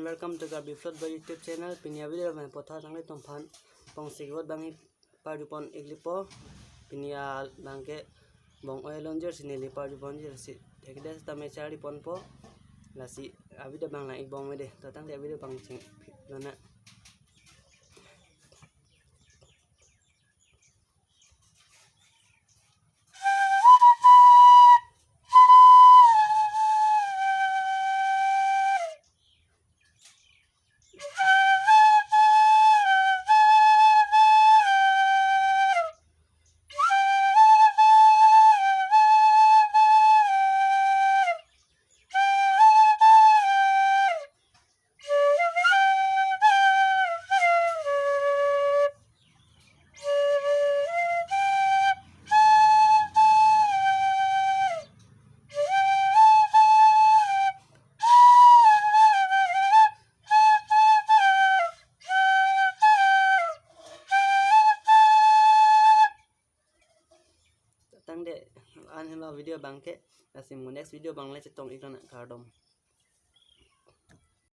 and welcome to Gabi Flood by YouTube channel. Pinia video ban potha tangai tomphan pong sigot bangi parjupon iglipo pinia bangke bong oilonjer sinili parjupon jersi tekdes tame cari ponpo lasi abida bang naik bong mede tatang dia video bang cing lana tang de an hello video bangke lasi mu next video bang le cetong iklan kardom.